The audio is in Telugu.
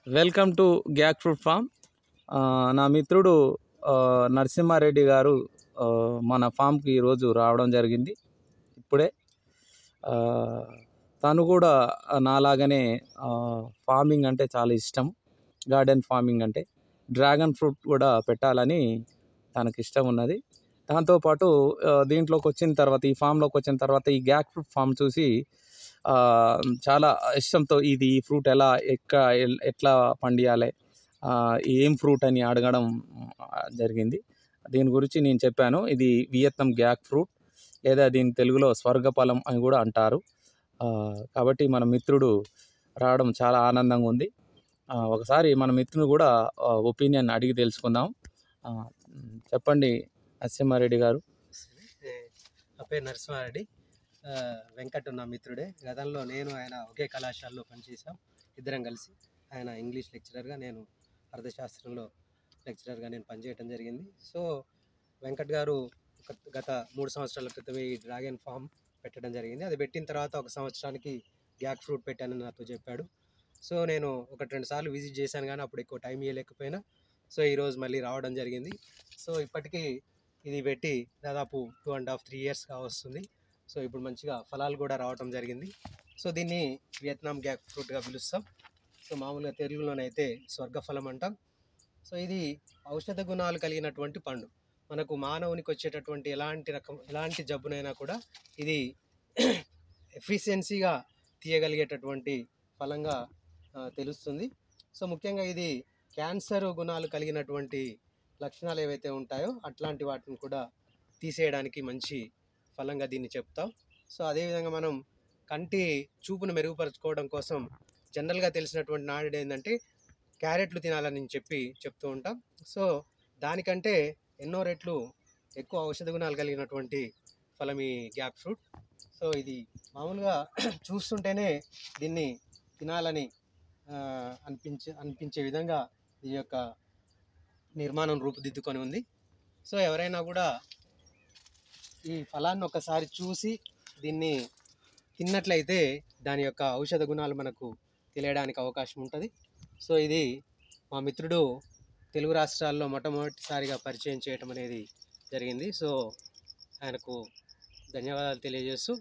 Welcome to gac fruit form. నా మిత్రుడు నరసింహారెడ్డి గారు మన ఫామ్కి ఈరోజు రావడం జరిగింది ఇప్పుడే. ఆ, తను కూడా నాలాగనే ఫార్మింగ్ అంటే చాలా ఇష్టం. గార్డెన్ ఫార్మింగ్ అంటే డ్రాగన్ ఫ్రూట్ కూడా పెట్టాలని తనకి ఇష్టం ఉన్నది. దాంతోపాటు దీంట్లోకి వచ్చిన తర్వాత, ఈ ఫామ్లోకి వచ్చిన తర్వాత ఈ గ్యాక్ ఫ్రూట్ ఫామ్ చూసి చాలా ఇష్టంతో ఈ ఫ్రూట్ ఎట్లా పండియాలి, ఏం ఫ్రూట్ అని అడగడం జరిగింది. దీని గురించి నేను చెప్పాను. ఇది వియత్నాం గ్యాక్ ఫ్రూట్, లేదా దీని తెలుగులో స్వర్గఫలం అని కూడా అంటారు. కాబట్టి మన మిత్రుడు రావడం చాలా ఆనందంగా ఉంది. ఒకసారి మన మిత్రుని కూడా ఒపీనియన్ అడిగి తెలుసుకుందాం. చెప్పండి నరసింహారెడ్డి గారు. నా పేరు నరసింహారెడ్డి. వెంకట్ నా మిత్రుడే. గతంలో నేను ఆయన ఒకే కళాశాలలో పనిచేసాం, ఇద్దరం కలిసి. ఆయన ఇంగ్లీష్ లెక్చరర్గా, నేను అర్థశాస్త్రంలో లెక్చరర్గా నేను పనిచేయడం జరిగింది. సో వెంకట్ గారు గత 3 సంవత్సరాల క్రితం ఈ డ్రాగన్ ఫామ్ పెట్టడం జరిగింది. అది పెట్టిన తర్వాత 1 సంవత్సరానికి గ్యాక్ ఫ్రూట్ పెట్టానని నాతో చెప్పాడు. సో నేను 1-2 సార్లు విజిట్ చేశాను, కానీ అప్పుడు ఎక్కువ టైం ఇవ్వలేకపోయినా. సో ఈరోజు మళ్ళీ రావడం జరిగింది. సో ఇప్పటికీ ఇది పెట్టి దాదాపు 2.5-3 ఇయర్స్ కావస్తుంది. సో ఇప్పుడు మంచిగా ఫలాలు కూడా రావటం జరిగింది. సో దీన్ని వియత్నాం గ్యాక్ ఫ్రూట్గా పిలుస్తాం. సో మామూలుగా తెలుగులోనైతే స్వర్గఫలం అంటాం. సో ఇది ఔషధ గుణాలు కలిగినటువంటి పండు. మనకు మానవునికి వచ్చేటటువంటి ఎలాంటి జబ్బునైనా కూడా ఇది ఎఫిషియన్సీగా తీయగలిగేటటువంటి ఫలంగా తెలుస్తుంది. సో ముఖ్యంగా ఇది క్యాన్సర్ గుణాలు కలిగినటువంటి లక్షణాలు ఏవైతే ఉంటాయో అట్లాంటి వాటిని కూడా తీసేయడానికి మంచి ఫలంగా దీన్ని చెప్తాం. సో అదేవిధంగా మనం కంటి చూపును మెరుగుపరచుకోవడం కోసం జనరల్గా తెలిసినటువంటి నాడు ఏంటంటే క్యారెట్లు తినాలని చెప్తూ ఉంటాం. సో దానికంటే ఎన్నో రెట్లు ఎక్కువ ఔషధ గుణాలు కలిగినటువంటి ఫలం ఈ గ్యాక్ ఫ్రూట్. సో ఇది మామూలుగా చూస్తుంటేనే దీన్ని తినాలని అనిపించే విధంగా దీని యొక్క నిర్మాణం రూపుదిద్దుకొని ఉంది. సో ఎవరైనా కూడా ఈ ఫలాన్ని ఒకసారి చూసి దీన్ని తిన్నట్లయితే దాని యొక్క ఔషధ గుణాలు మనకు తెలియడానికి అవకాశం ఉంటుంది. సో ఇది మా మిత్రుడు తెలుగు రాష్ట్రాల్లో మొట్టమొదటిసారిగా పరిచయం చేయటం అనేది జరిగింది. సో ఆయనకు ధన్యవాదాలు తెలియజేస్తూ